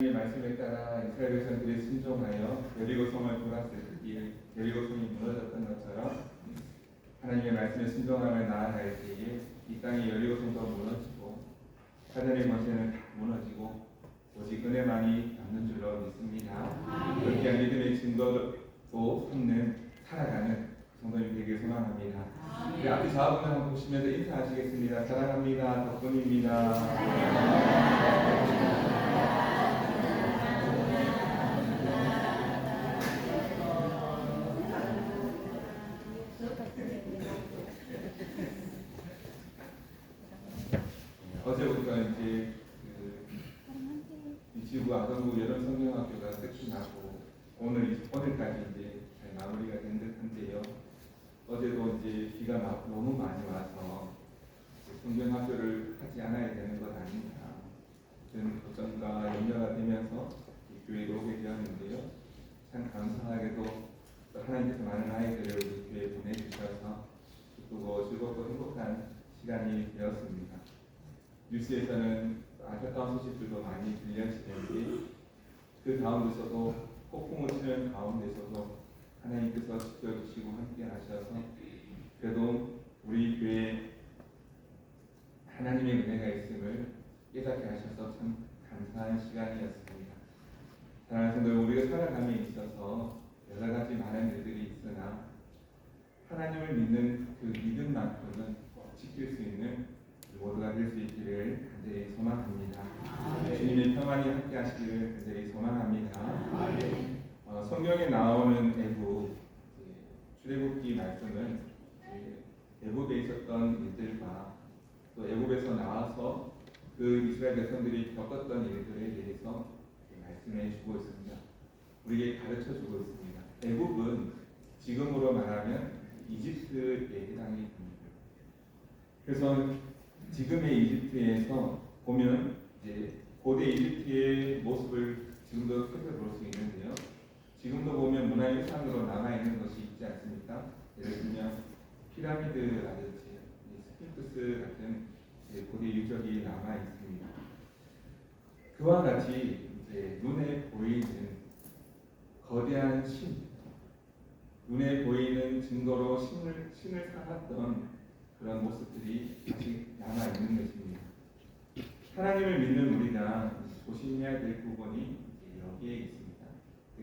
의 말씀에 따라 이스라엘 백성들이 순종하여 여리고 성을 돌았을 때에 여리고 성이 무너졌던 것처럼 하나님의 말씀에 순종하며 나아갈 때에 이 땅의 여리고 성도 무너지고 하나님의 권세는 다 무너지고 오직 은혜만이 남는 줄로 믿습니다. 그렇게 한 믿음의 증거로 삼는 살아가는 성도님 되길 소망합니다. 우리 앞에 좌우분을 한번 보시면서 인사하시겠습니다. 사랑합니다. 덕분입니다. 어제부터 이제 이지구 아동부 여름 성경학교가 끝이 나고 오늘까지 이제 잘 마무리가 된 듯한데요. 어제도 이제 비가 너무 많이 와서 성경학교를 하지 않아야 되는 것 아닌가 그런 걱정과 염려가 되면서 이 교회로 오게 되었는데요. 참 감사하게도 하나님께서 많은 아이들을 우리 교회에 보내주셔서 기쁘고 즐겁고 행복한 시간이 되었습니다. 뉴스에서는 안타까운 소식들도 많이 들려지는데 그 가운데서도 폭풍을 치는 가운데서도 하나님께서 지켜주시고 함께 하셔서 그래도 우리 교회에 하나님의 은혜가 있음을 깨닫게 하셔서 참 감사한 시간이었습니다. 사랑하는 성도, 우리가 살아감에 있어서 여러 가지 많은 일들이 있으나 하나님을 믿는 그 믿음만큼은 꼭 지킬 수 있는 모두가 될 수 있기를 간절히 소망합니다. 주님의 평안이 함께 하시기를 간절히 소망합니다. 성경에 나오는 애굽 출애굽기 말씀은 애굽에 있었던 일들과 또 애굽에서 나와서 그 이스라엘 백성들이 겪었던 일들에 대해서 말씀해 주고 있습니다. 우리에게 가르쳐 주고 있습니다. 애굽은 지금으로 말하면 이집트에 해당이 됩니다. 그래서 지금의 이집트에서 보면 이제 고대 이집트의 모습을 지금도 살펴볼 수 있는데요. 지금도 보면 문화유산으로 남아있는 것이 있지 않습니까? 예를 들면 피라미드라든지 스핑크스 같은 고대 유적이 남아있습니다. 그와 같이 이제 눈에 보이는 거대한 눈에 보이는 증거로 신을 삼았던 그런 모습들이 아직 남아있는 것입니다. 하나님을 믿는 우리가 조심해야 될 부분이 여기에 있습니다.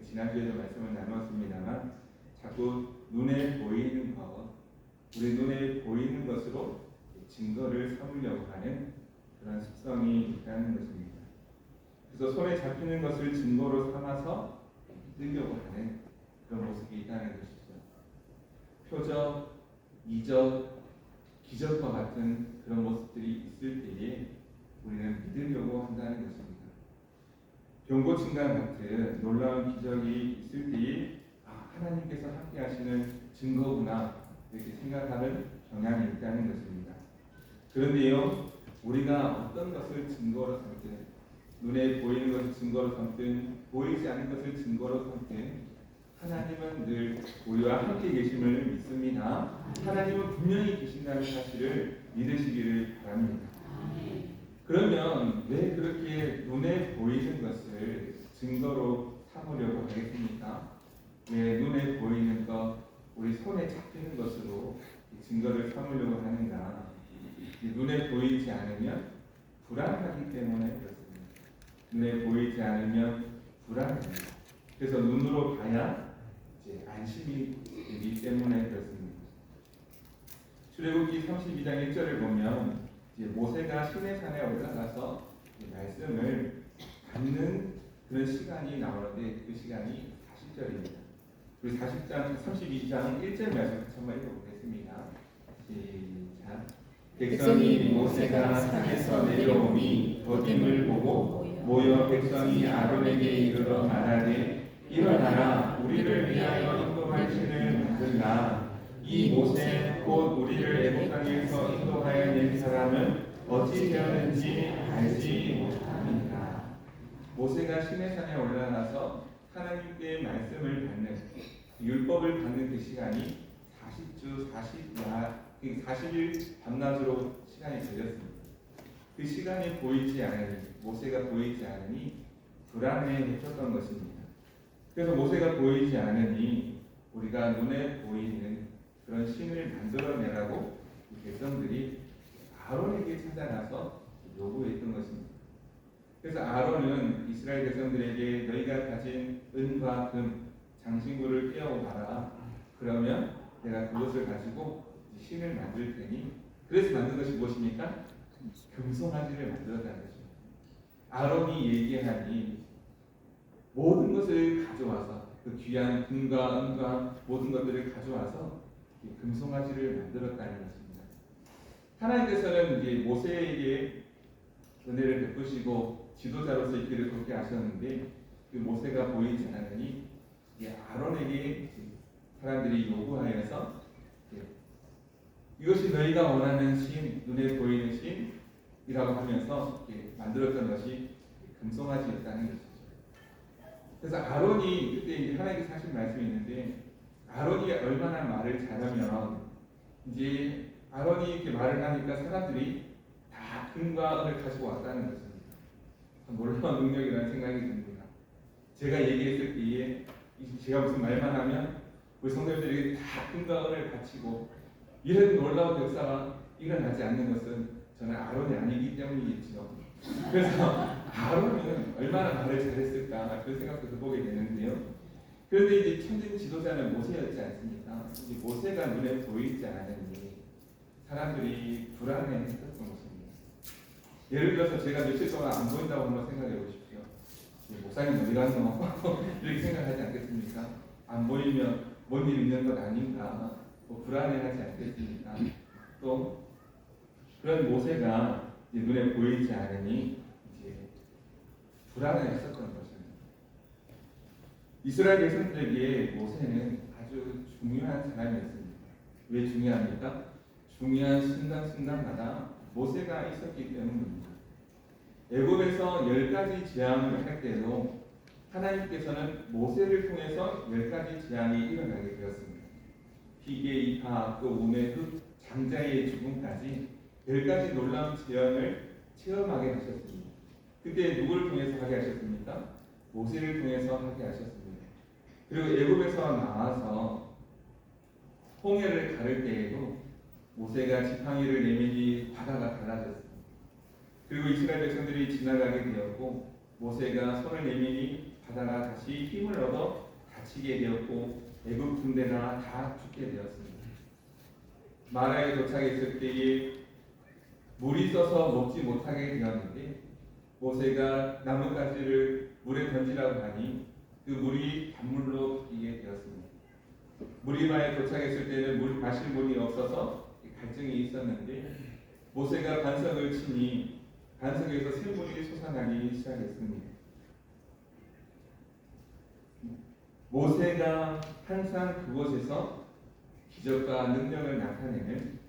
지난주에도 말씀을 나눴습니다만 자꾸 눈에 보이는 것, 우리 눈에 보이는 것으로 증거를 삼으려고 하는 그런 습성이 있다는 것입니다. 그래서 손에 잡히는 것을 증거로 삼아서 믿으려고 하는 그런 모습이 있다는 것이죠. 표적, 이적, 기적과 같은 그런 모습들이 있을 때에 우리는 믿으려고 한다는 것입니다. 병고침과 같은 놀라운 기적이 있을 때에 하나님께서 함께 하시는 증거구나 이렇게 생각하는 경향이 있다는 것입니다. 그런데요, 우리가 어떤 것을 증거로 삼든 눈에 보이는 것을 증거로 삼든 보이지 않는 것을 증거로 삼든 하나님은 늘 우리와 함께 계심을 믿습니다. 하나님은 분명히 계신다는 사실을 믿으시기를 바랍니다. 그러면 왜 그렇게 눈에 보이는 것을 증거로 삼으려고 하겠습니까? 왜 눈에 보이는 것, 우리 손에 잡히는 것으로 증거를 삼으려고 하는가? 눈에 보이지 않으면 불안하기 때문에 그렇습니다. 눈에 보이지 않으면 불안합니다. 그래서 눈으로 봐야 안심이 되기 때문에 그렇습니다. 출애굽기 32장 1절을 보면 모세가 시내산에 올라가서 말씀을 받는 그런 시간이 나오는데 그 시간이 40절입니다. 우리 32장 1절 말씀 같이 한번 읽어보겠습니다. 시작. 백성이 모세가 산에서 내려오니 더딤을 보고 모여 백성이 아론에게 이르러 말하되 일어나라 우리를 위하여 인도할 신을 만들라. 이 모세 곧 우리를 애굽 땅에서 인도하여 낸 사람은 어찌 되었는지 알지 못합니다. 모세가 시내산에 올라가서 하나님께 말씀을 받는 율법을 받는 그 시간이 40일 밤낮으로 시간이 걸렸습니다. 그 시간이 보이지 않으니 모세가 보이지 않으니 불안해했었던 것입니다. 그래서 모세가 보이지 않으니 우리가 눈에 보이는 그런 신을 만들어내라고 이 백성들이 아론에게 찾아가서 요구했던 것입니다. 그래서 아론은 이스라엘 백성들에게 너희가 가진 은과 금, 장신구를 떼어와라. 그러면 내가 그것을 가지고 신을 만들 테니, 그래서 만든 것이 무엇입니까? 금송아지를 만들었다는 것입니다. 아론이 얘기하니 모든 것을 가져와서 그 귀한 금과 은과 모든 것들을 가져와서 금송아지를 만들었다는 것입니다. 하나님께서는 이제 모세에게 은혜를 베푸시고 지도자로서 있기를 그렇게 하셨는데, 그 모세가 보이지 않으니 아론에게 사람들이 요구하여서 이것이 너희가 원하는 신, 눈에 보이는 신이라고 하면서 만들었던 것이 금송아지였다는 것이죠. 그래서 아론이 그때 하나님께서 하신 말씀이 있는데, 아론이 얼마나 말을 잘하면 이제 아론이 이렇게 말을 하니까 사람들이 다 금과 은을 가지고 왔다는 것입니다. 놀라운 능력이라는 생각이 듭니다. 제가 얘기했을 때에 제가 무슨 말만 하면 우리 성도들에게 다 금과 은을 바치고 이런 놀라운 역사가 일어나지 않는 것은 저는 아론이 아니기 때문이겠죠. 그래서 아론은 얼마나 말을 잘했을까 그런 생각도 해보게 되는데요. 그런데 이제 천진 지도자는 모세였지 않습니까? 이제 모세가 눈에 보이지 않으니 사람들이 불안해했었던 것입니다. 예를 들어서 제가 며칠 동안 안 보인다고 한번 생각해 보십시오. 목사님 어디 갔노? 이렇게 생각하지 않겠습니까? 안 보이면 뭔 일 있는 것 아닌가? 불안해하지 않겠습니까? 또 그런 모세가 눈에 보이지 않으니 이제 불안해했었던 것입니다. 이스라엘 백성들에게 모세는 아주 중요한 사람이었습니다. 왜 중요합니까? 중요한 순간순간마다 모세가 있었기 때문입니다. 애굽에서 10가지 재앙을 할 때도 하나님께서는 모세를 통해서 10가지 재앙이 일어나게 되었습니다. 비계, 이파, 또 우매, 흙, 장자의 죽음까지 10가지 놀라운 재앙을 체험하게 하셨습니다. 그때 누구를 통해서 하게 하셨습니까? 모세를 통해서 하게 하셨습니다. 그리고 애굽에서 나와서 홍해를 가를 때에도 모세가 지팡이를 내밀니 바다가 갈라졌습니다. 그리고 이스라엘 백성들이 지나가게 되었고 모세가 손을 내밀니 바다가 다시 힘을 얻어 닫히게 되었고 애굽 군대가 다 죽게 되었습니다. 마라에 도착했을 때에 물이 써서 먹지 못하게 되었는데 모세가 나뭇가지를 물에 던지라고 하니 그 물이 단물로 바뀌게 되었습니다. 무리바에 도착했을 때는 물 마실 물이 없어서 갈증이 있었는데 모세가 반석을 치니 반석에서 샘물이 솟아나기 시작했습니다. 모세가 항상 그곳에서 기적과 능력을 나타내는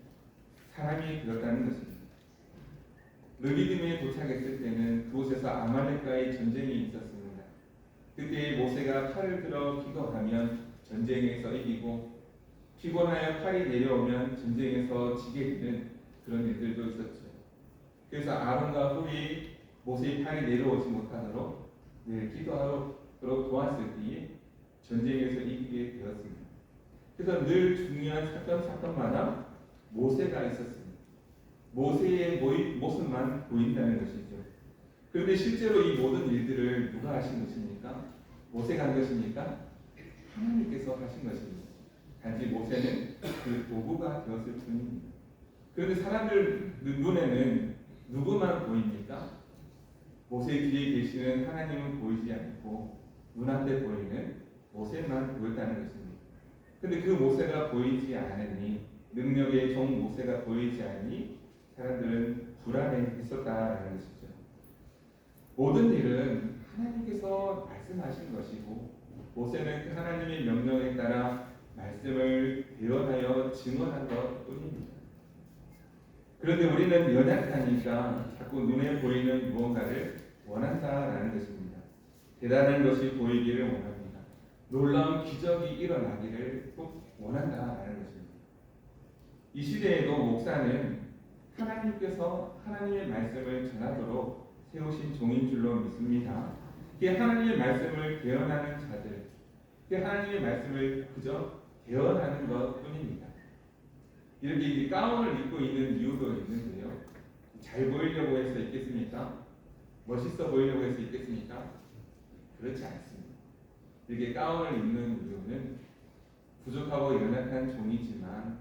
사람이 되었다는 것입니다. 르비딤에 도착했을 때는 그곳에서 아말렉과의 전쟁이 있었습니다. 그때 모세가 팔을 들어 기도하면 전쟁에서 이기고 피곤하여 팔이 내려오면 전쟁에서 지게 되는 그런 일들도 있었죠. 그래서 아론과 훌이 모세의 팔이 내려오지 못하도록 늘 기도하도록 도왔을 때에 전쟁에서 이기게 되었습니다. 그래서 늘 중요한 사건마다 모세가 있었습니다. 모세의 모습만 보인다는 것이죠. 그런데 실제로 이 모든 일들을 누가 하신 것입니까? 모세가 한 것입니까? 하나님께서 하신 것입니다. 단지 모세는 그 도구가 되었을 뿐입니다. 그런데 사람들 눈에는 누구만 보입니까? 모세 뒤에 계시는 하나님은 보이지 않고 눈앞에 보이는 모세만 보였다는 것입니다. 그런데 그 모세가 보이지 않으니, 능력의 종 모세가 보이지 않으니 사람들은 불안해했었다라는 것이죠. 모든 일은 하나님께서 말씀하신 것이고 모세는 그 하나님의 명령에 따라 말씀을 대언하여 증언한 것뿐입니다. 그런데 우리는 연약하니까 자꾸 눈에 보이는 무언가를 원한다라는 것입니다. 대단한 것이 보이기를 원합니다. 놀라운 기적이 일어나기를 꼭 원한다라는 것입니다. 이 시대에도 목사는 하나님께서 하나님의 말씀을 전하도록 세우신 종인 줄로 믿습니다. 이게 하나님의 말씀을 대언하는 자들, 이게 하나님의 말씀을 그저 대언하는 것뿐입니다. 이렇게 이제 가운을 입고 있는 이유도 있는데요. 잘 보이려고 해서 있겠습니까? 멋있어 보이려고 해서 있겠습니까? 그렇지 않습니다. 이렇게 가운을 입는 이유는 부족하고 연약한 종이지만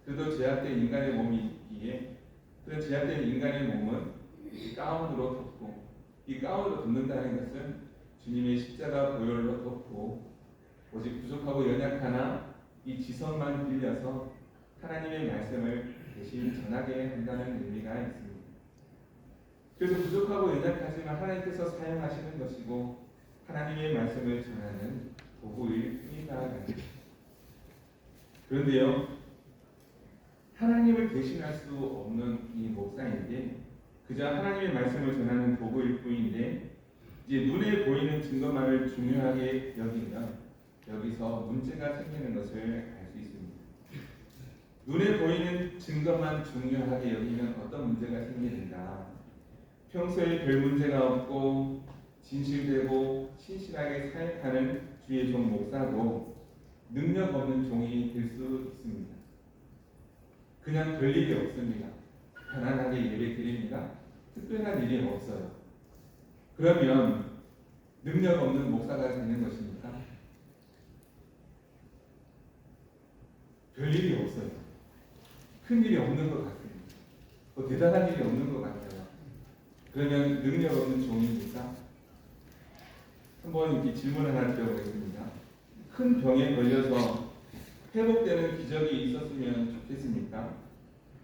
그래도 제약된 인간의 몸이 있기에 그런 제약된 인간의 몸은 이 가운으로 덮고 이 가운으로 덮는다는 것은 주님의 십자가 보혈로 덮고 오직 부족하고 연약하나 이 지성만 빌려서 하나님의 말씀을 대신 전하게 한다는 의미가 있습니다. 그래서 부족하고 연약하지만 하나님께서 사용하시는 것이고 하나님의 말씀을 전하는 도구일 뿐이다. 그런데요, 하나님을 대신할 수 없는 이 목사인데 그저 하나님의 말씀을 전하는 도구일 뿐인데 이제 눈에 보이는 증거만을 중요하게 여기면 여기서 문제가 생기는 것을 알 수 있습니다. 눈에 보이는 증거만 중요하게 여기면 어떤 문제가 생기는가? 평소에 별 문제가 없고 진실되고 신실하게 사역하는 주의 종 목사도 능력 없는 종이 될 수 있습니다. 그냥 별 일이 없습니다. 편안하게 예배 드립니다. 특별한 일이 없어요. 그러면 능력 없는 목사가 되는 것입니까? 별 일이 없어요. 큰 일이 없는 것 같습니다. 뭐 대단한 일이 없는 것 같아요. 그러면 능력 없는 종입니까? 한번 이렇게 질문 하나 드려보겠습니다. 큰 병에 걸려서 회복되는 기적이 있었으면 좋겠습니까?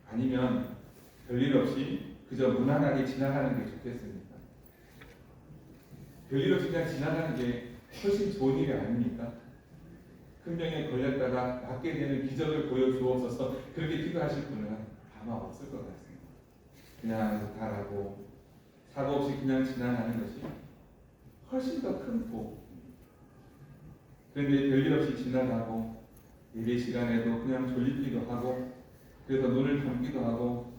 아니면 별일 없이 그저 무난하게 지나가는 게 좋겠습니까? 별일 없이 그냥 지나가는 게 훨씬 좋은 일이 아닙니까? 큰 병에 걸렸다가 낫게 되는 기적을 보여주옵소서 그렇게 기도하실 분은 아마 없을 것 같습니다. 그냥 가라고 사고 없이 그냥 지나가는 것이 훨씬 더 큰 복. 그런데 별일 없이 지나가고 예배 시간에도 그냥 졸리기도 하고 그래서 눈을 감기도 하고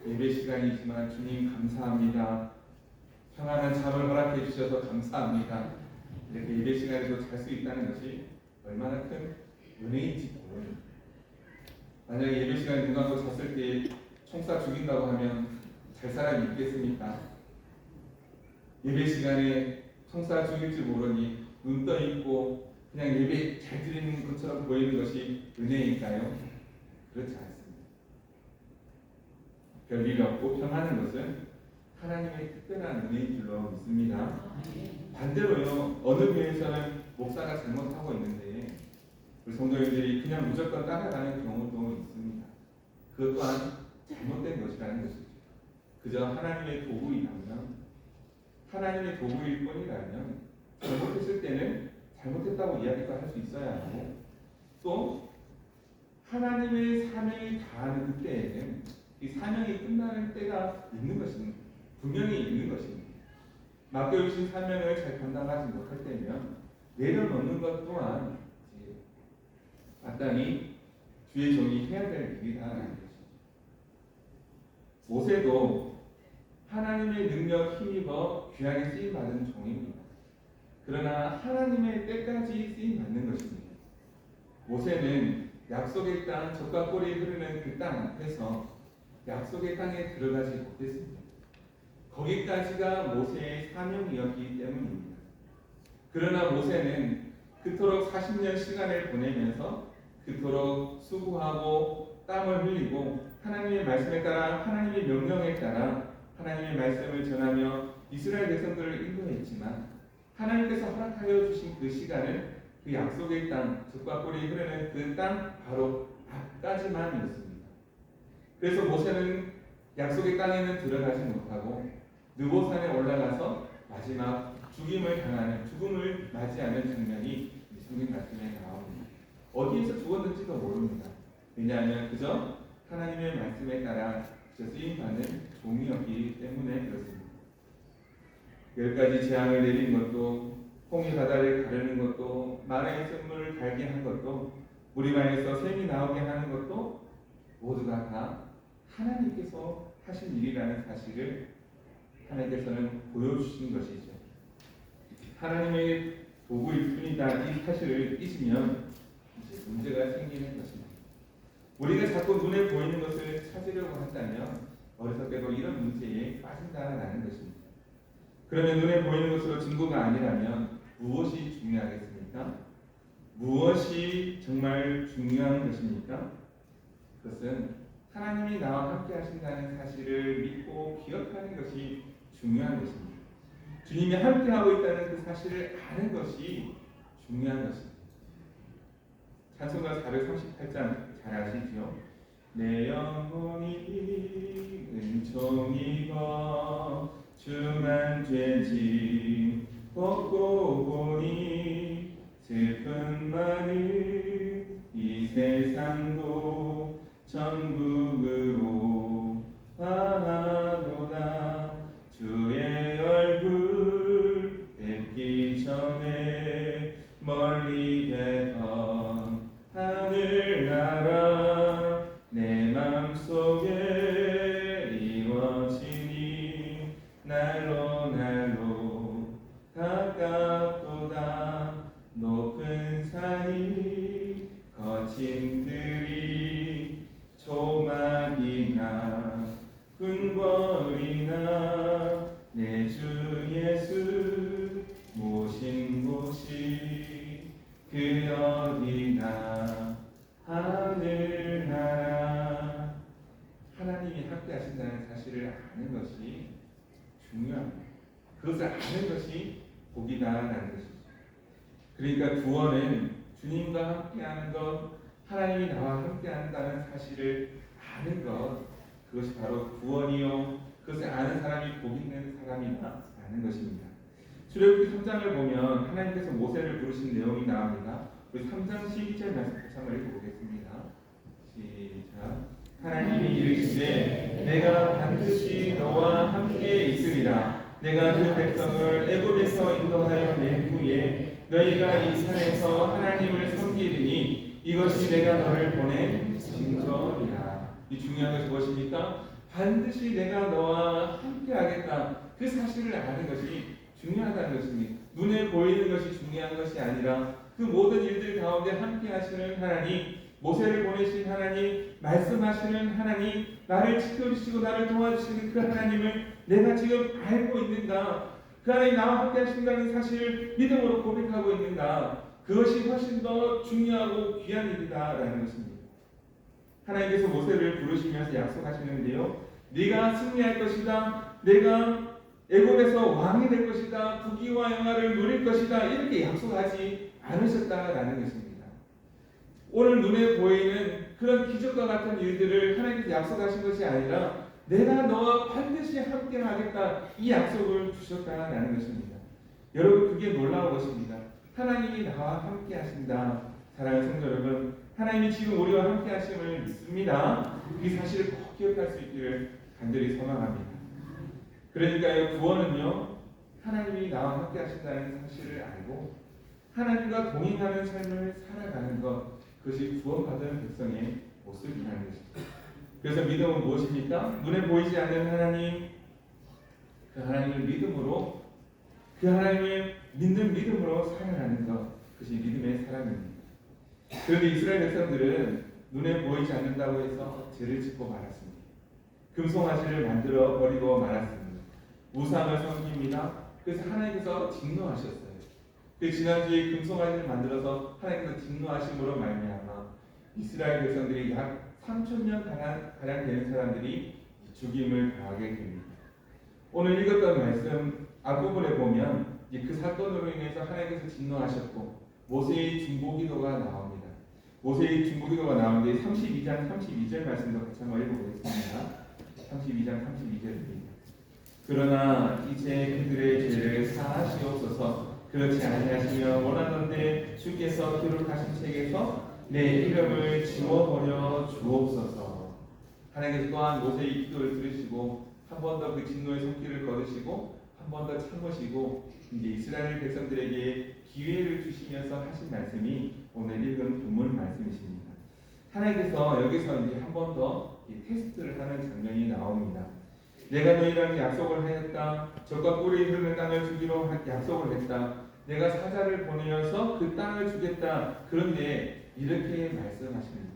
예배 시간이지만 주님 감사합니다. 평안한 잠을 허락해 주셔서 감사합니다. 이렇게 예배 시간에도 잘 수 있다는 것이 얼마나 큰 은혜인지 모릅니다. 만약에 예배 시간에 눈 감고 잤을 때 총사 죽인다고 하면 잘 사람이 있겠습니까? 예배 시간에 총사 죽일 줄 모르니 눈 떠 있고 그냥 예배 잘 드리는 것처럼 보이는 것이 은혜일까요? 그렇지 않습니다. 별일 없고 평안한 것은 하나님의 특별한 은혜인 줄로 믿습니다. 반대로요, 어느 교회에서는 목사가 잘못하고 있는데 우리 성도님들이 그냥 무조건 따라가는 경우도 있습니다. 그것 또한 잘못된 것이라는 것이죠. 그저 하나님의 도구이라면, 하나님의 도구일 뿐이라면 잘못했을 때는 잘못했다고 이야기도 할 수 있어야 하고 또 하나님의 사명이 다하는 그때에는 이 사명이 끝나는 때가 있는 것입니다. 분명히 있는 것입니다. 맡겨주신 사명을 잘 감당하지 못할 때면 내려놓는 것 또한 마땅히 주의 종이 해야 될 일이라는 것이죠. 모세도 하나님의 능력 힘입어 귀하게 쓰임받은 종입니다. 그러나 하나님의 때까지 쓰임받는 것입니다. 모세는 약속의 땅, 젖과 꿀이 흐르는 그 땅 앞에서 약속의 땅에 들어가지 못했습니다. 거기까지가 모세의 사명이었기 때문입니다. 그러나 모세는 그토록 40년 시간을 보내면서 그토록 수고하고 땀을 흘리고 하나님의 말씀에 따라 하나님의 명령에 따라 하나님의 말씀을 전하며 이스라엘 백성들을 인도했지만 하나님께서 허락하여 주신 그 시간은 그 약속의 땅, 젖과 꿀이 흐르는 그 땅 바로 앞까지만이었습니다. 그래서 모세는 약속의 땅에는 들어가지 못하고 느보산에 올라가서 마지막 죽음을 맞이하는 장면이 성경 말씀에 나옵니다. 어디에서 죽었는지도 모릅니다. 왜냐하면 그저 하나님의 말씀에 따라 쓰임받는 종이었기 때문에 그렇습니다. 10가지 재앙을 내린 것도, 홍해 바다를 가르는 것도, 마라의 샘물을 달게 한 것도, 무리마에서 샘이 나오게 하는 것도 모두가 다 하나님께서 하신 일이라는 사실을 하나님께서는 보여주신 것이죠. 하나님의 도구일 뿐이다 이 사실을 잊으면 이제 문제가 생기는 것입니다. 우리가 자꾸 눈에 보이는 것을 찾으려고 한다면 어리석게도 이런 문제에 빠진다라는 것입니다. 그러면 눈에 보이는 것으로 증거가 아니라면 무엇이 중요하겠습니까? 무엇이 정말 중요한 것입니까? 그것은 하나님이 나와 함께 하신다는 사실을 믿고 기억하는 것이 중요한 것입니다. 주님이 함께하고 있다는 그 사실을 아는 것이 중요한 것입니다. 찬송가 438장 잘 아시죠? 내 영혼이 은총입어 주만 죄짐 벗고 보니 슬픈 마음 이 세상도 천국으로 가도다 주의 얼굴 뵙기 전에 멀리 되던 하늘나라 내 맘속에 이루어지니 날로 가깝도다 높은 산이 거친들이 조막이나 궁궐이나 내 주 예수 모신 곳이 그 어디나 하늘나라. 하나님이 함께 하신다는 사실을 아는 것이 중요합니다. 그것을 아는 것이 복이다라는 것이죠. 그러니까 구원은 주님과 함께하는 것, 하나님이 나와 함께한다는 사실을 아는 것, 그것이 바로 구원이요. 그것을 아는 사람이 복 있는 사람이다라는 것입니다. 출애굽기 3장을 보면 하나님께서 모세를 부르신 내용이 나옵니다. 우리 3장 12절 말씀 같이 한번 읽어보겠습니다. 시작. 하나님이 이르시되 내가 반드시 너와 함께 있으리라. 내가 그 백성을 애굽에서 인도하여 낸 후에 너희가 이 산에서 하나님을 섬기리니 이것이 내가 너를 보낸 징조이라. 이 중요한 것이 무엇입니까? 반드시 내가 너와 함께 하겠다. 그 사실을 아는 것이 중요하다는 것입니다. 눈에 보이는 것이 중요한 것이 아니라 그 모든 일들 가운데 함께 하시는 하나님, 모세를 보내신 하나님, 말씀하시는 하나님, 나를 지켜주시고 나를 도와주시는 그 하나님을 내가 지금 알고 있는가? 그 하나님 나와 함께 하신다는 사실을 믿음으로 고백하고 있는가? 그것이 훨씬 더 중요하고 귀한 일이다라는 것입니다. 하나님께서 모세를 부르시면서 약속하시는데요. 네가 승리할 것이다. 내가 애굽에서 왕이 될 것이다. 부귀와 영화를 누릴 것이다. 이렇게 약속하지 않으셨다라는 것입니다. 오늘 눈에 보이는 그런 기적과 같은 일들을 하나님께서 약속하신 것이 아니라 내가 너와 반드시 함께 하겠다. 이 약속을 주셨다라는 것입니다. 여러분 그게 놀라운 것입니다. 하나님이 나와 함께 하신다. 사랑하는 성도 여러분, 하나님이 지금 우리와 함께 하심을 믿습니다. 이 사실을 꼭 기억할 수 있기를 간절히 소망합니다. 그러니까요, 구원은요, 하나님이 나와 함께 하신다는 사실을 알고 하나님과 동행하는 삶을 살아가는 것, 그것이 구원받은 백성의 모습이라는 것입니다. 그래서 믿음은 무엇입니까? 눈에 보이지 않는 하나님, 그 하나님을 믿음으로, 그 하나님을 믿는 믿음으로 살아가는 것, 그것이 믿음의 사람입니다. 그런데 이스라엘 백성들은 눈에 보이지 않는다고 해서 죄를 짓고 말았습니다. 금송아지를 만들어 버리고 말았습니다. 우상을 섬깁니다. 그래서 하나님께서 진노하셨어요. 그 지난주에 금송아지를 만들어서 하나님께서 진노하심으로 말미암아 이스라엘 백성들이 약 3,000명 가량 되는 사람들이 죽임을 당하게 됩니다. 오늘 읽었던 말씀 앞부분에 보면 그 사건으로 인해서 하나님께서 진노하셨고 모세의 중보기도가 나옵니다. 모세의 중보기도가 나오는데 32장 32절 말씀도 같이 한번 읽어보겠습니다. 32장 32절입니다. 그러나 이제 그들의 죄를 사하시옵소서. 그렇지 아니하시며 원하던대 주께서 기록하신 책에서 내 이름을 지워버려 주옵소서. 하나님께서 또한 모세의 기도를 들으시고 한 번 더 그 진노의 손길을 거두시고 한 번 더 참으시고 이제 이스라엘 백성들에게 기회를 주시면서 하신 말씀이 오늘 읽은 본문 말씀이십니다. 하나님께서 여기서 이제 한 번 더 테스트를 하는 장면이 나옵니다. 내가 너희랑 약속을 하였다. 적과 꿀이 흐르는 땅을 주기로 약속을 했다. 내가 사자를 보내어서 그 땅을 주겠다. 그런데 이렇게 말씀하십니다.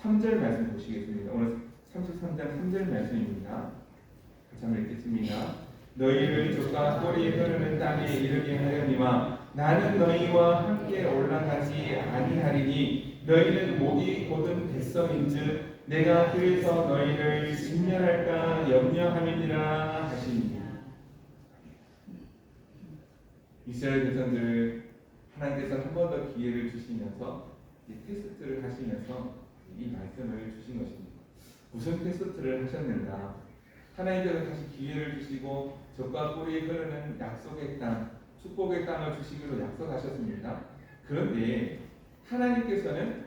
3절 말씀 보시겠습니다. 오늘 33장 3절 말씀입니다. 같이 한번 읽겠습니다. 너희를 족과 꼴이 흐르는 땅에 이르게 하려니와 나는 너희와 함께 올라가지 아니하리니 너희는 목이 곧은 백성인즉 내가 그래서 너희를 진멸할까 염려함이니라 하시니. 이스라엘 백성들 하나님께서 한 번 더 기회를 주시면서 테스트를 하시면서 이 말씀을 주신 것입니다. 무슨 테스트를 하셨는가? 하나님께서 다시 기회를 주시고 젖과 꿀이 흐르는 약속의 땅, 축복의 땅을 주시기로 약속하셨습니다. 그런데 하나님께서는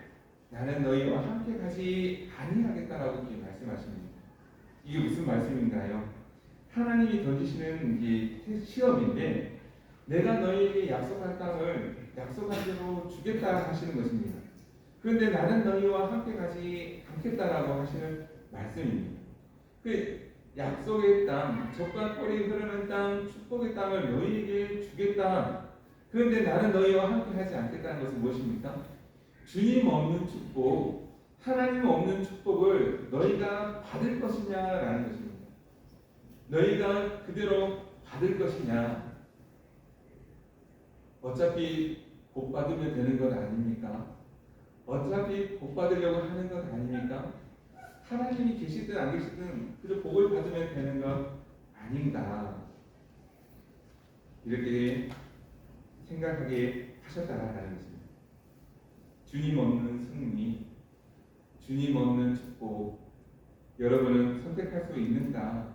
나는 너희와 함께 가지 아니하겠다라고 이렇게 말씀하십니다. 이게 무슨 말씀인가요? 하나님이 던지시는 이 시험인데 내가 너희에게 약속한 땅을 약속한 대로 주겠다 하시는 것입니다. 그런데 나는 너희와 함께 가지 않겠다라고 하시는 말씀입니다. 그 약속의 땅, 젖과 꿀이 흐르는 땅, 축복의 땅을 너희에게 주겠다. 그런데 나는 너희와 함께 하지 않겠다는 것은 무엇입니까? 주님 없는 축복, 하나님 없는 축복을 너희가 받을 것이냐라는 것입니다. 너희가 그대로 받을 것이냐? 어차피 복 받으면 되는 것 아닙니까? 어차피 복 받으려고 하는 것 아닙니까? 하나님이 계시든 안 계시든 그저 복을 받으면 되는 것 아닌가? 이렇게 생각하게 하셨다라는 것입니다. 주님 없는 승리, 주님 없는 축복, 여러분은 선택할 수 있는가?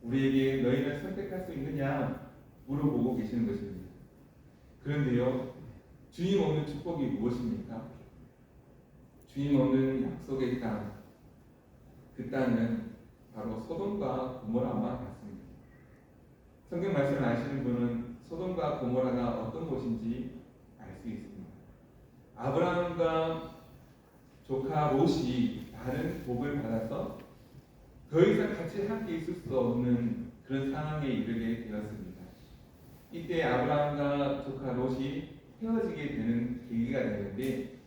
우리에게 너희는 선택할 수 있느냐? 물어보고 계시는 것입니다. 그런데요, 주님 없는 축복이 무엇입니까? 주님 없는 약속의 땅, 그 땅은 바로 소돔과 고모라와 같습니다. 성경 말씀을 아시는 분은 소돔과 고모라가 어떤 곳인지 알 수 있습니다. 아브라함과 조카 롯이 다른 복을 받아서 더 이상 같이 함께 있을 수 없는 그런 상황에 이르게 되었습니다. 이때 아브라함과 조카 롯이 헤어지게 되는 계기가 되는데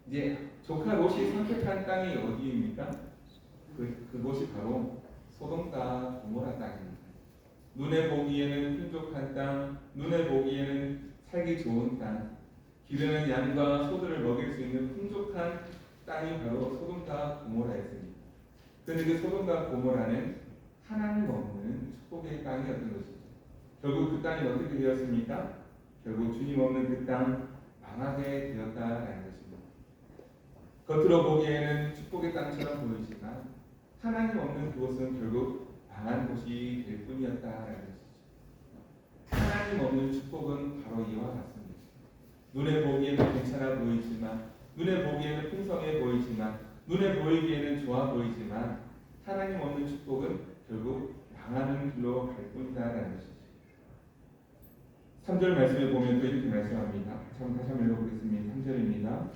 이제 조카 롯이 선택한 땅이 어디입니까? 그곳이 바로 소돔과 고모라 땅입니다. 눈에 보기에는 풍족한 땅, 눈에 보기에는 살기 좋은 땅, 기르는 양과 소들을 먹일 수 있는 풍족한 땅이 바로 소돔과 고모라였습니다. 그런데 그 소돔과 고모라는 하나님 없는 축복의 땅이었던 것입니다. 결국 그 땅이 어떻게 되었습니까? 결국 주님 없는 그 땅 망하게 되었다라는 것입니다. 겉으로 보기에는 축복의 땅처럼 보이지만 하나님 없는 그곳은 결국 망한 곳이 될 뿐이었다라는 것이죠. 하나님 없는 축복은 바로 이와 같습니다. 눈에 보기에는 괜찮아 보이지만, 눈에 보기에는 풍성해 보이지만, 눈에 보이기에는 좋아 보이지만 하나님 없는 축복은 결국 망하는 길로 갈 뿐이다라는 것이죠. 3절 말씀에 보면 또 이렇게 말씀합니다. 다시 한번 읽어보겠습니다. 3절입니다.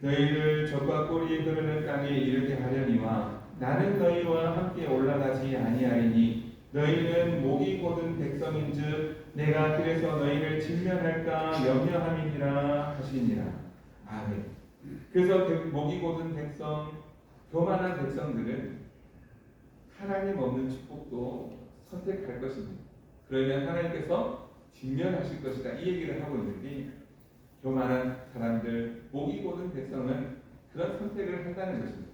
너희를 젖과 꿀이 흐르는 땅에 이르게 하려니와 나는 너희와 함께 올라가지 아니하리니 너희는 목이 곧은 백성인즉 내가 그래서 너희를 진멸할까 염려함이니라 하시니라. 아멘. 그래서 목이 곧은 백성, 교만한 백성들은 하나님 없는 축복도 선택할 것입니다. 그러면 하나님께서 진멸하실 것이다 이 얘기를 하고 있는데 교만한 사람들, 목이 곧은 백성은 그런 선택을 한다는 것입니다.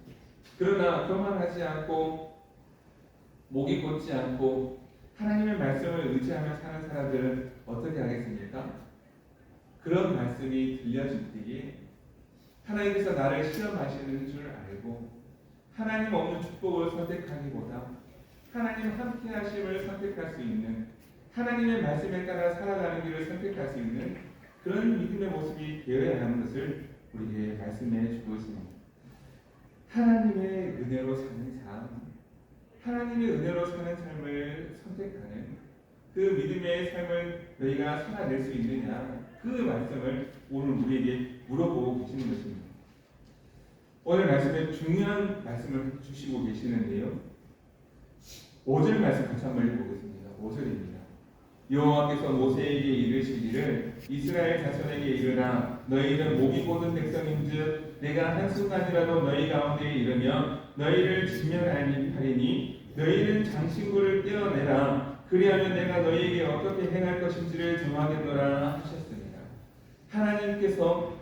그러나 교만하지 않고 목이 곧지 않고 하나님의 말씀을 의지하며 사는 사람들은 어떻게 하겠습니까? 그런 말씀이 들려질 때에 하나님께서 나를 시험하시는 줄 알고 하나님 없는 축복을 선택하기보다 하나님 함께 하심을 선택할 수 있는 하나님의 말씀에 따라 살아가는 길을 선택할 수 있는 그런 믿음의 모습이 되어야 하는 것을 우리에게 말씀해 주고 있습니다. 하나님의 은혜로 사는 삶, 하나님의 은혜로 사는 삶을 선택하는 그 믿음의 삶을 너희가 살아낼 수 있느냐 그 말씀을 오늘 우리에게 물어보고 계시는 것입니다. 오늘 말씀에 중요한 말씀을 주시고 계시는데요. 5절 말씀 같이 한번 읽어보겠습니다. 5절입니다. 여호와께서 모세에게 이르시기를 이스라엘 자손에게 이르라 너희는 목이 곧은 백성인즉 내가 한순간이라도 너희 가운데에 이르면 너희를 진멸하리니 너희는 장신구를 떼어내라 그리하면 내가 너희에게 어떻게 행할 것인지를 정하겠노라 하셨습니다. 하나님께서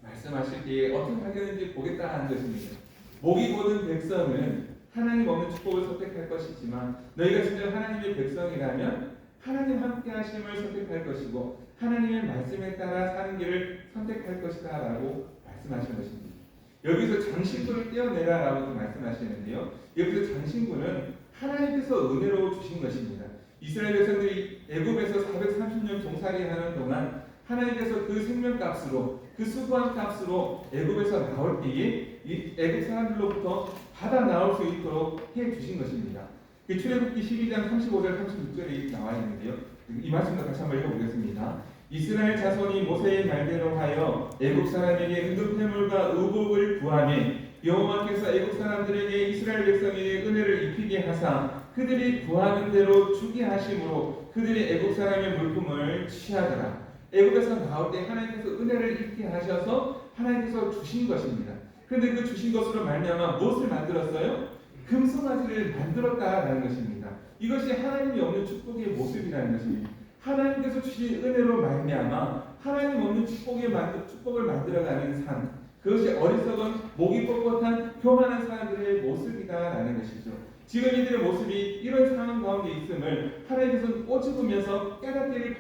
말씀하실 때에 어떻게 하겠는지 보겠다 하는 것입니다. 목이 곧은 백성은 하나님 없는 축복을 선택할 것이지만 너희가 진짜 하나님의 백성이라면 하나님 함께 하심을 선택할 것이고 하나님의 말씀에 따라 사는 길을 선택할 것이다 라고 말씀하신 것입니다. 여기서 장신구를 떼어내라 라고 말씀하시는데요. 여기서 장신구는 하나님께서 은혜로 주신 것입니다. 이스라엘 백성들이 애굽에서 430년 종살이하는 동안 하나님께서 그 생명값으로 그 수고한 값으로 애굽에서 나올 때에 이 애굽 사람들로부터 받아 나올 수 있도록 해 주신 것입니다. 출애굽기 12장 35절 36절에 나와 있는데요. 이 말씀도 다시 한번 읽어보겠습니다. 이스라엘 자손이 모세의 말대로 하여 애굽 사람에게 은금 패물과 의복을 구하매 여호와께서 애굽 사람들에게 이스라엘 백성에게 은혜를 입히게 하사 그들이 구하는 대로 주게 하심으로 그들이 애굽 사람의 물품을 취하더라. 애굽에서 나올 때 하나님께서 은혜를 입게 하셔서 하나님께서 주신 것입니다. 그런데 그 주신 것으로 말미암아 무엇을 만들었어요? 금송아지를 만들었다라는 것입니다. 이것이 하나님이 없는 축복의 모습이라는 것입니다. 하나님께서 주신 은혜로 말미암아 하나님 없는 축복을 만들어가는 삶, 그것이 어리석은 목이 뻣뻣한 교만한 사람들의 모습이다라는 것이죠. 지금 이들의 모습이 이런 상황 가운데 있음을 하나님께서는 꼬집으면서 깨닫기를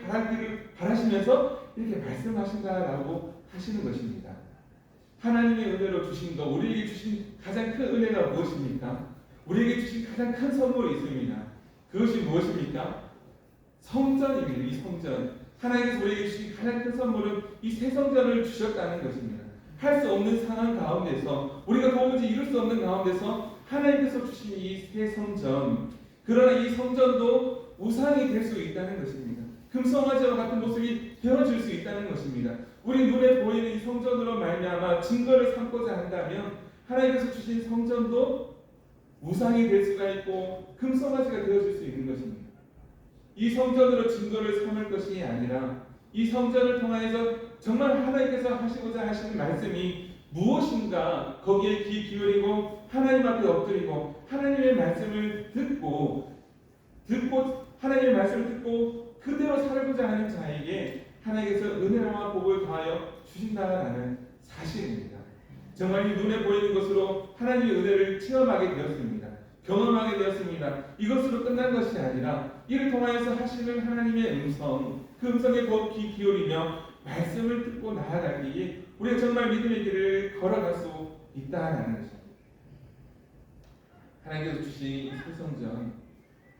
바라시면서 이렇게 말씀하신다라고 하시는 것입니다. 하나님의 은혜로 주신 것, 우리에게 주신 가장 큰 은혜가 무엇입니까? 우리에게 주신 가장 큰 선물이 있습니다. 그것이 무엇입니까? 성전입니다. 이 성전. 하나님께서 우리에게 주신 가장 큰 선물은 이 새 성전을 주셨다는 것입니다. 할 수 없는 상황 가운데서 우리가 도무지 이룰 수 없는 가운데서 하나님께서 주신 이 새 성전, 그러나 이 성전도 우상이 될 수 있다는 것입니다. 금송아지와 같은 모습이 되어질 수 있다는 것입니다. 우리 눈에 보이는 이 성전으로 말미암아 증거를 삼고자 한다면 하나님께서 주신 성전도 우상이 될 수가 있고 금송아지가 되어질 수 있는 것입니다. 이 성전으로 증거를 삼을 것이 아니라 이 성전을 통하여서 정말 하나님께서 하시고자 하시는 말씀이 무엇인가 거기에 귀 기울이고 하나님 앞에 엎드리고 하나님의 말씀을 듣고 하나님의 말씀을 듣고 그대로 살고자 하는 자에게 하나님께서 은혜와 복을 더하여 주신다라는 사실입니다. 정말 이 눈에 보이는 것으로 하나님의 은혜를 체험하게 되었습니다. 경험하게 되었습니다. 이것으로 끝난 것이 아니라 이를 통하여서 하시는 하나님의 음성, 그 음성에 더 귀 기울이며 말씀을 듣고 나아갈 때에 우리가 정말 믿음의 길을 걸어갈 수 있다는 것입니다. 하나님께서 주신 새 성전,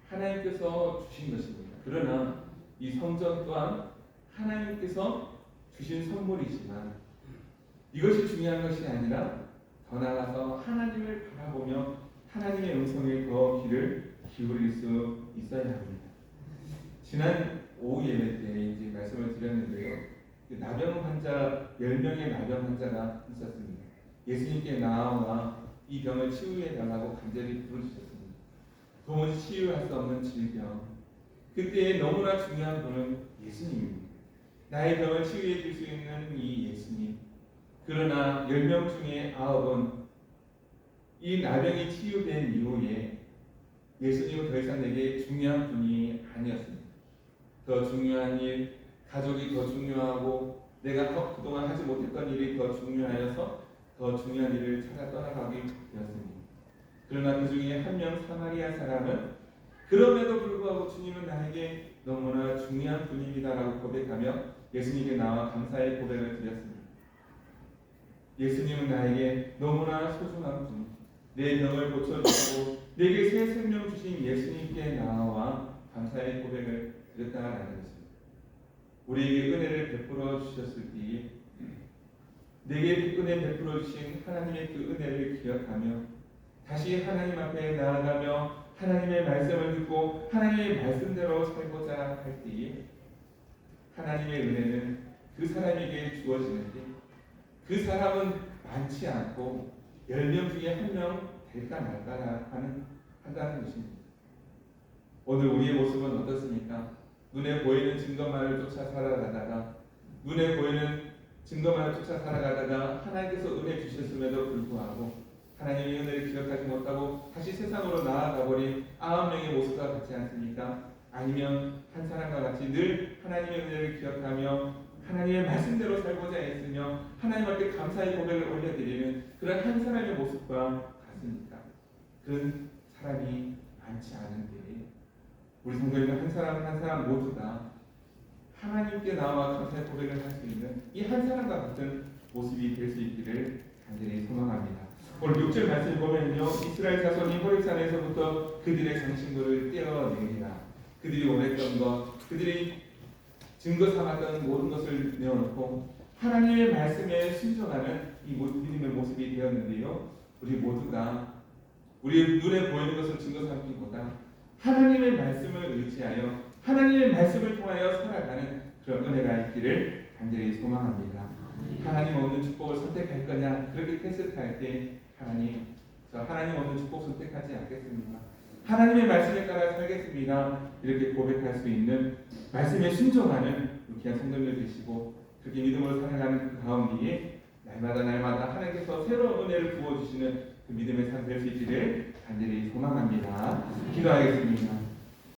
하나님께서 주신 것입니다. 그러나 이 성전 또한 하나님께서 주신 선물이지만 이것이 중요한 것이 아니라 더 나아가서 하나님을 바라보며 하나님의 음성에 더 귀를 기울일 수 있어야 합니다. 지난 오후 예배 때 이제 말씀을 드렸는데요. 나병 환자 10명의 나병 환자가 있었습니다. 예수님께 나와 이 병을 치유해 달라고 간절히 부르셨습니다. 도무지 치유할 수 없는 질병. 그때 너무나 중요한 분은 예수님입니다. 나의 병을 치유해 줄 수 있는 이 예수님. 그러나 10명 중에 9은 이 나병이 치유된 이후에 예수님은 더 이상 내게 중요한 분이 아니었습니다. 더 중요한 일, 가족이 더 중요하고 내가 그동안 하지 못했던 일이 더 중요하여서 더 중요한 일을 찾아 떠나가게 되었습니다. 그러나 그 중에 한 명 사마리아 사람은 그럼에도 불구하고 주님은 나에게 너무나 중요한 분입니다라고 고백하며 예수님께 나와 감사의 고백을 드렸습니다. 예수님은 나에게 너무나 소중한 분, 내 병을 고쳐주시고 내게 새 생명 주신 예수님께 나와 감사의 고백을 드렸다라는 것입니다. 우리에게 은혜를 베풀어 주셨을 때에 내게 은혜 베풀어 주신 하나님의 그 은혜를 기억하며 다시 하나님 앞에 나아가며 하나님의 말씀을 듣고 하나님의 말씀대로 살고자 할 때에 하나님의 은혜는 그 사람에게 주어지는데 그 사람은 많지 않고 10명 중에 1명 될까 말까 한다는 것입니다. 오늘 우리의 모습은 어떻습니까? 눈에 보이는 증거만을 쫓아 살아가다가 하나님께서 은혜 주셨음에도 불구하고 하나님의 은혜를 기억하지 못하고 다시 세상으로 나아가 버린 9명의 모습과 같지 않습니까? 아니면 한 사람과 같이 늘 하나님의 은혜를 기억하며 하나님의 말씀대로 살고자 했으며 하나님 앞에 감사의 고백을 올려드리는 그런 한 사람의 모습과 같습니까? 그런 사람이 많지 않은데 우리 성도님은 한 사람 한 사람 모두가 하나님께 나와 감사의 고백을 할 수 있는 이 한 사람과 같은 모습이 될 수 있기를 간절히 소망합니다. 오늘 6절 말씀 보면요, 이스라엘 자손이 호렙산에서부터 그들의 장신구를 떼어내니라. 그들이 원했던 것, 그들이 증거 삼았던 모든 것을 내어놓고 하나님의 말씀에 순종하는 이 믿음의 모습이 되었는데요. 우리 모두가 우리 눈에 보이는 것을 증거 삼기보다 하나님의 말씀을 의지하여 하나님의 말씀을 통하여 살아가는 그런 은혜가 있기를 간절히 소망합니다. 하나님 없는 축복을 선택할 거냐? 그렇게 테스트할 때 하나님 없는 축복 선택하지 않겠습니다. 하나님의 말씀에 따라 살겠습니다. 이렇게 고백할 수 있는 말씀에 순종하는 귀한 성도님들 되시고 그렇게 믿음으로 살아가는 그 가운데에 날마다 하나님께서 새로운 은혜를 부어주시는 그 믿음의 삶 될 수 있기를 간절히 소망합니다. 기도하겠습니다.